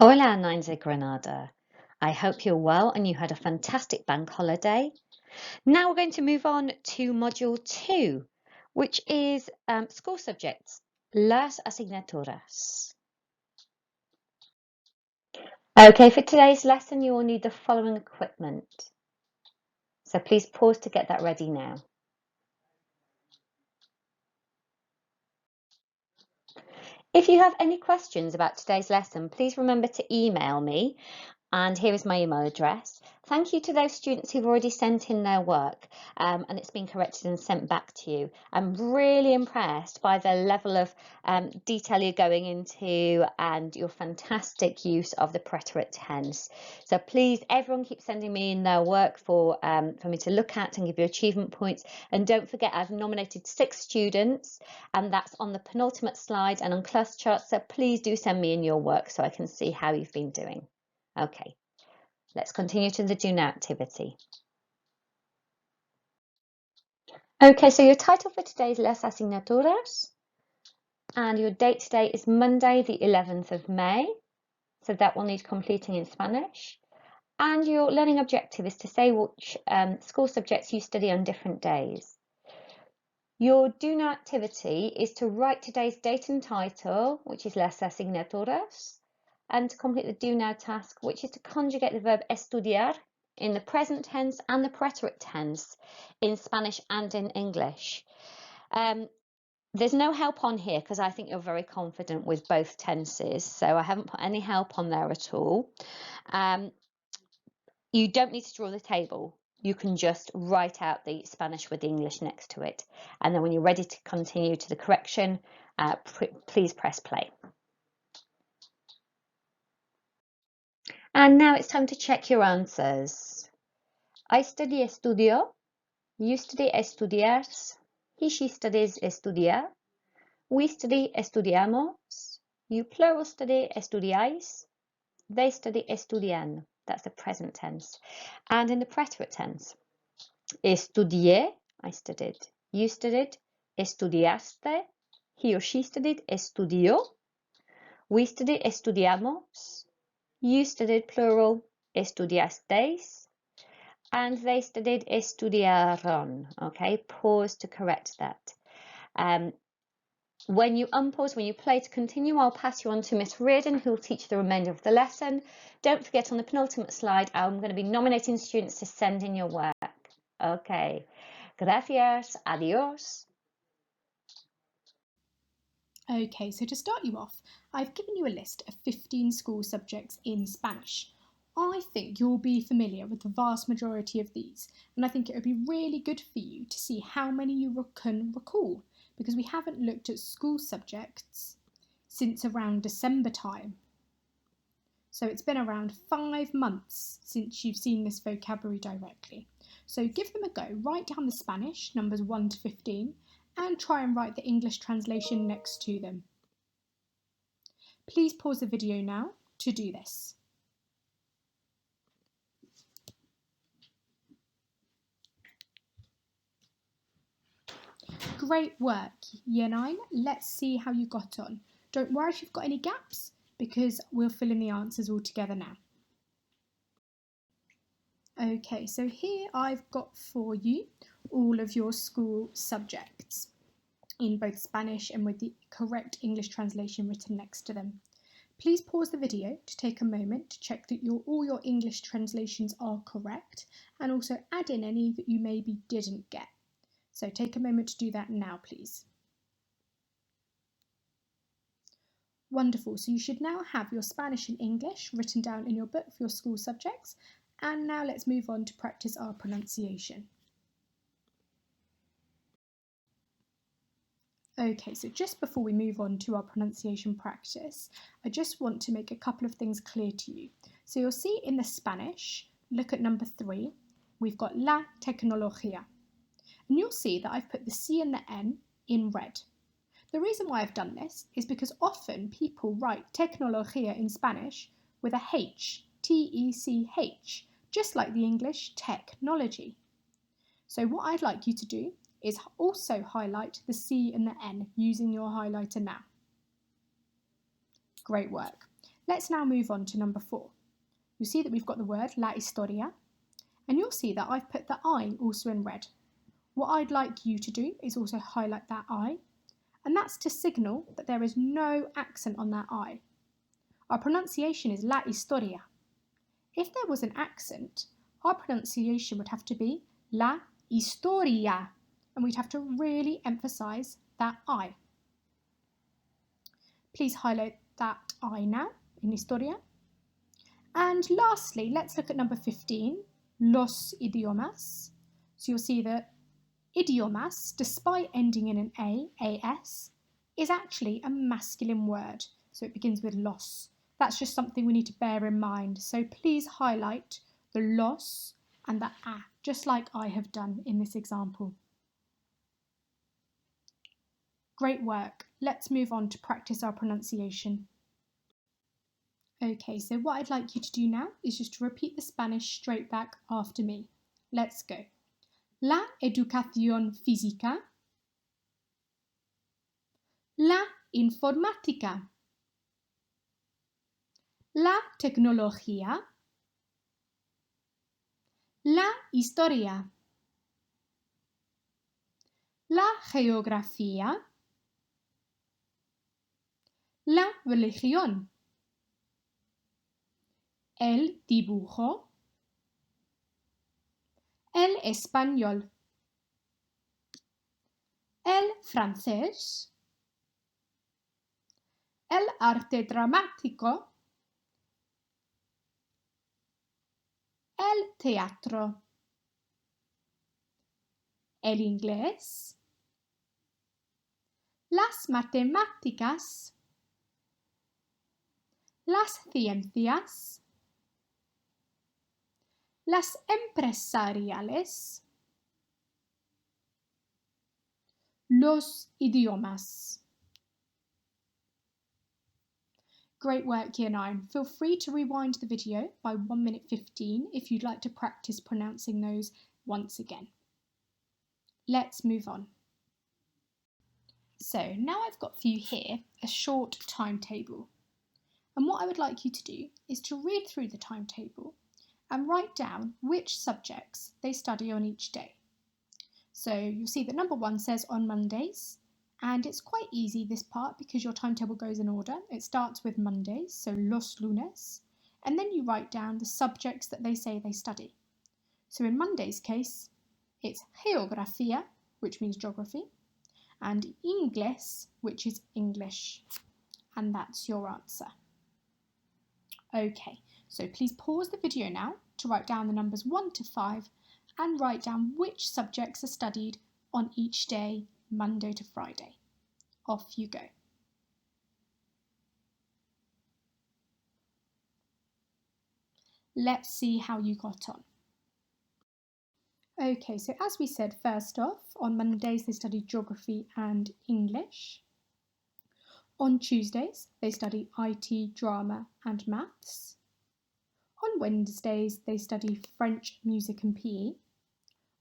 Hola, Nines de Granada. I hope you're well and you had a fantastic bank holiday. Now we're going to move on to Module 2, which is school subjects, las asignaturas. Okay, for today's lesson, you will need the following equipment. So please pause to get that ready now. If you have any questions about today's lesson, please remember to email me. And here is my email address. Thank you to those students who've already sent in their work and it's been corrected and sent back to you. I'm really impressed by the level of detail you're going into and your fantastic use of the preterite tense. So please, everyone keep sending me in their work for me to look at and give you achievement points. And don't forget, I've nominated 6 students and that's on the penultimate slide and on class charts. So please do send me in your work so I can see how you've been doing. Okay, let's continue to the do now activity. Okay, so your title for today is Las Asignaturas, and your date today is Monday, the 11th of May. So that will need completing in Spanish. And your learning objective is to say which school subjects you study on different days. Your do now activity is to write today's date and title, which is Las Asignaturas, and to complete the do now task, which is to conjugate the verb estudiar in the present tense and the preterite tense in Spanish and in English. There's no help on here because I think you're very confident with both tenses, so I haven't put any help on there at all. You don't need to draw the table. You can just write out the Spanish with the English next to it. And then when you're ready to continue to the correction, please press play. And now it's time to check your answers. I study estudio. You study estudias. He, she studies estudia. We study estudiamos. You plural study estudiáis. They study estudian. That's the present tense. And in the preterite tense, estudié, I studied. You studied. Estudiaste. He or she studied. Estudió. We studied. Estudiamos. You studied plural. Estudiasteis. And they studied. Estudiaron. Okay, pause to correct that. When you unpause, when you play to continue, I'll pass you on to Miss Reardon, who will teach the remainder of the lesson. Don't forget, on the penultimate slide, I'm going to be nominating students to send in your work. Okay. Gracias. Adios. Okay, so to start you off, I've given you a list of 15 school subjects in Spanish. I think you'll be familiar with the vast majority of these, and I think it would be really good for you to see how many you can recall, because we haven't looked at school subjects since around December time. So it's been around 5 months since you've seen this vocabulary directly. So give them a go. Write down the Spanish, numbers 1 to 15, and try and write the English translation next to them. Please pause the video now to do this. Great work, Year 9. Let's see how you got on. Don't worry if you've got any gaps, because we'll fill in the answers all together now. Okay, so here I've got for you all of your school subjects in both Spanish and with the correct English translation written next to them. Please pause the video to take a moment to check that all your English translations are correct, and also add in any that you maybe didn't get. So take a moment to do that now, please. Wonderful, so you should now have your Spanish and English written down in your book for your school subjects, and now let's move on to practice our pronunciation. Okay, so just before we move on to our pronunciation practice, I just want to make a couple of things clear to you. So you'll see in the Spanish, look at number 3, we've got la tecnología. And you'll see that I've put the C and the N in red. The reason why I've done this is because often people write tecnología in Spanish with a H, T-E-C-H, just like the English technology. So what I'd like you to do is also highlight the C and the N using your highlighter now. Great work. Let's now move on to number 4. You'll see that we've got the word la historia, and you'll see that I've put the I also in red. What I'd like you to do is also highlight that I, and that's to signal that there is no accent on that I. Our pronunciation is la historia. If there was an accent, our pronunciation would have to be la historia, and we'd have to really emphasise that I. Please highlight that I now in historia. And lastly, let's look at number 15, los idiomas. So you'll see that idiomas, despite ending in an as, is actually a masculine word. So it begins with los. That's just something we need to bear in mind. So please highlight the los and the a, just like I have done in this example. Great work. Let's move on to practice our pronunciation. Okay, so what I'd like you to do now is just to repeat the Spanish straight back after me. Let's go. La educación física. La informática. La tecnología. La historia. La geografía. La religión. El dibujo. El español. El francés. El arte dramático. El teatro. El inglés. Las matemáticas. Las ciencias. Las empresariales. Los idiomas. Great work, Year 9. Feel free to rewind the video by 1 minute 15 if you'd like to practice pronouncing those once again. Let's move on. So now I've got for you here a short timetable. And what I would like you to do is to read through the timetable and write down which subjects they study on each day. So you'll see that number 1 says on Mondays, and it's quite easy this part because your timetable goes in order. It starts with Mondays, so los lunes, and then you write down the subjects that they say they study. So in Monday's case, it's geografía, which means geography, and inglés, which is English, and that's your answer. Okay, so please pause the video now to write down the numbers 1 to 5 and write down which subjects are studied on each day, Monday to Friday. Off you go. Let's see how you got on. Okay, so as we said, first off, on Mondays they study geography and English. On Tuesdays they study IT, drama and maths. On Wednesdays they study French, music and PE.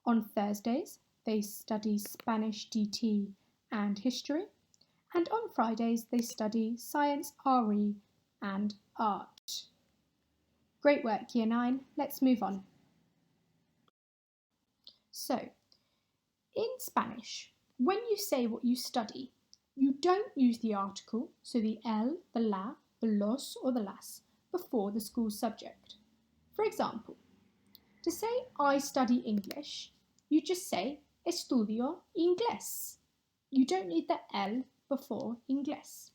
On Thursdays they study Spanish, DT and history. And on Fridays they study science, RE and art. Great work, Year 9. Let's move on. So, in Spanish, when you say what you study, you don't use the article, so the el, the la, the los or the las, before the school subject. For example, to say I study English, you just say estudio inglés. You don't need the el before inglés.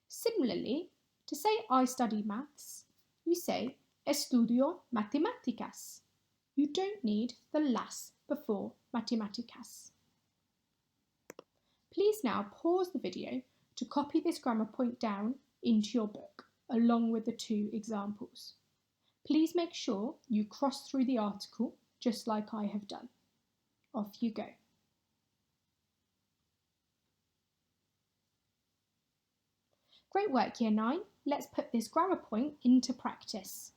Similarly, to say I study maths, you say estudio matemáticas. You don't need the las before matemáticas. Please now pause the video to copy this grammar point down into your book, along with the 2 examples. Please make sure you cross through the article, just like I have done. Off you go. Great work, Year 9. Let's put this grammar point into practice.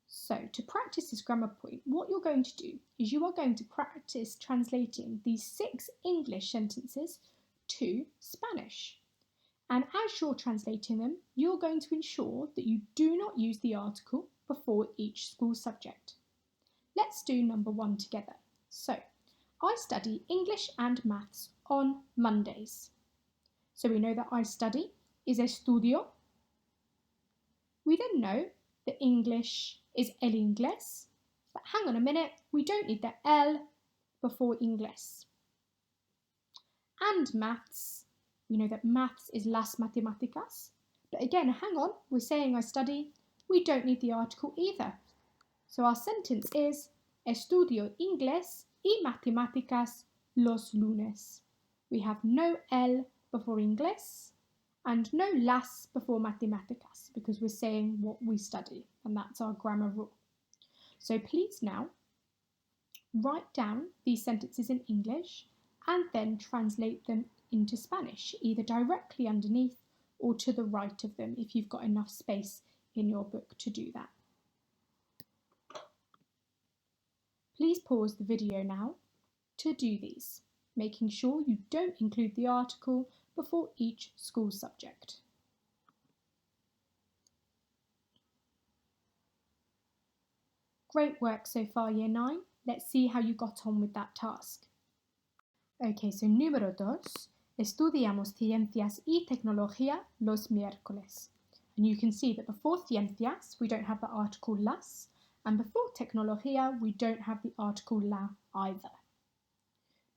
So, to practice this grammar point, what you're going to do is you are going to practice translating these 6 English sentences to Spanish. And as you're translating them, you're going to ensure that you do not use the article before each school subject. Let's do number 1 together. So, I study English and Maths on Mondays. So we know that I study is estudio. We then know that English is el inglés. But hang on a minute, we don't need the el before inglés. And Maths, we know that Maths is las matemáticas. But again, hang on, we're saying I study. We don't need the article either. So our sentence is estudio inglés y matemáticas los lunes. We have no el before inglés and no las before matemáticas because we're saying what we study, and that's our grammar rule. So please now write down these sentences in English and then translate them into Spanish, either directly underneath or to the right of them if you've got enough space in your book to do that. Please pause the video now to do these, making sure you don't include the article before each school subject. Great work so far, Year 9. Let's see how you got on with that task. Okay, so número 2, estudiamos ciencias y tecnología los miércoles. And you can see that before ciencias, we don't have the article las, and before tecnología, we don't have the article la either.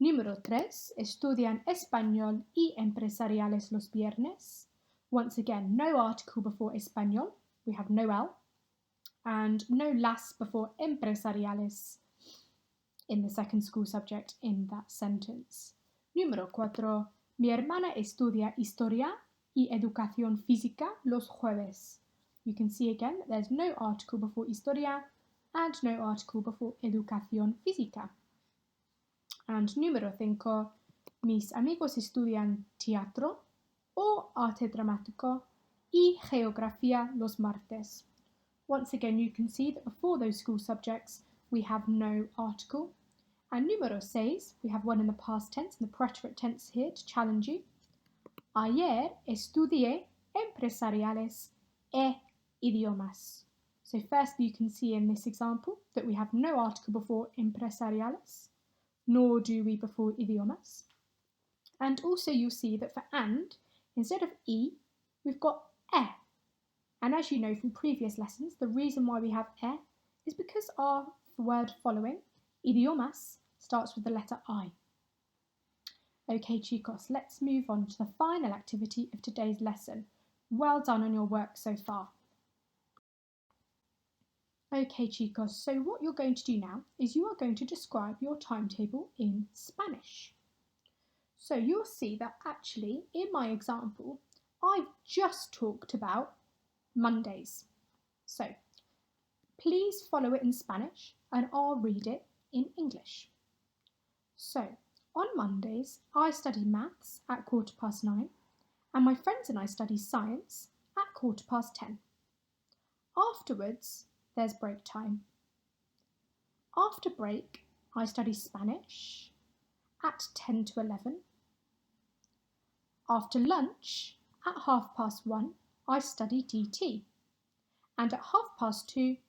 Número 3, estudian español y empresariales los viernes. Once again, no article before español, we have no el, and no las before empresariales in the second school subject in that sentence. Número 4, mi hermana estudia historia y educación física los jueves. You can see again that there's no article before historia and no article before educación física. And número 5, mis amigos estudian teatro o arte dramático y geografía los martes. Once again, you can see that before those school subjects, we have no article. And número 6, we have one in the past tense and the preterite tense here to challenge you. Ayer estudié empresariales e idiomas. So firstly, you can see in this example that we have no article before empresariales, nor do we before idiomas. And also you'll see that for and, instead of e, we've got e. And as you know from previous lessons, the reason why we have e is because our word following, idiomas, starts with the letter I. Okay, chicos, let's move on to the final activity of today's lesson. Well done on your work so far. Okay, chicos, so what you're going to do now is you are going to describe your timetable in Spanish. So you'll see that actually in my example, I've just talked about Mondays. So please follow it in Spanish and I'll read it in English. So on Mondays, I study maths at 9:15 and my friends and I study science at 10:15. Afterwards, there's break time. After break, I study Spanish at 10 to 11. After lunch, at 1:30, I study DT. And at 2:30,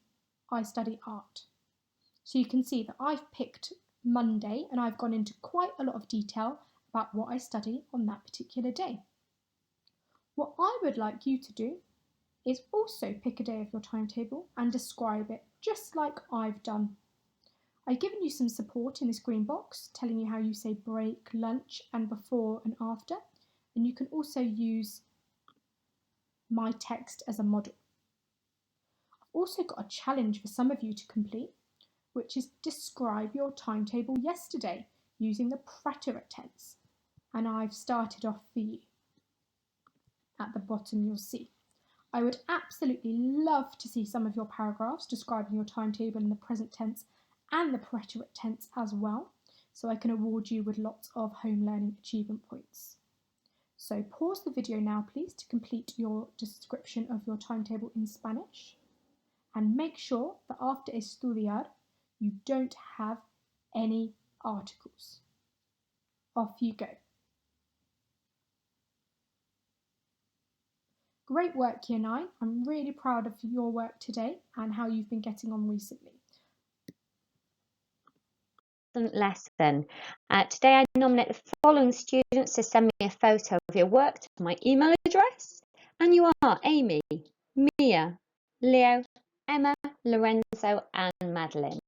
I study art. So you can see that I've picked Monday and I've gone into quite a lot of detail about what I study on that particular day. What I would like you to do is also pick a day of your timetable and describe it just like I've done. I've given you some support in this green box telling you how you say break, lunch and before and after, and you can also use my text as a model. I've also got a challenge for some of you to complete, which is describe your timetable yesterday using the preterite tense, and I've started off for you. At the bottom you'll see. I would absolutely love to see some of your paragraphs describing your timetable in the present tense and the preterite tense as well, so I can award you with lots of home learning achievement points. So pause the video now please to complete your description of your timetable in Spanish, and make sure that after estudiar you don't have any articles. Off you go. Great work, Year 9. I'm really proud of your work today and how you've been getting on recently. Lesson. Today I nominate the following students to send me a photo of your work to my email address. And you are Amy, Mia, Leo, Emma, Lorenzo and Madeline.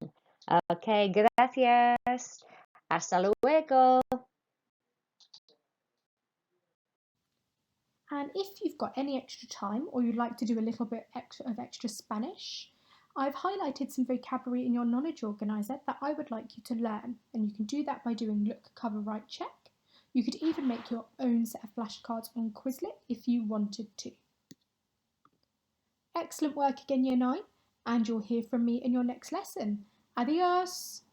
Okay, gracias. Hasta luego. And if you've got any extra time or you'd like to do a little bit of extra Spanish, I've highlighted some vocabulary in your knowledge organiser that I would like you to learn, and you can do that by doing look, cover, write, check. You could even make your own set of flashcards on Quizlet if you wanted to. Excellent work again, Year 9, and you'll hear from me in your next lesson. Adios!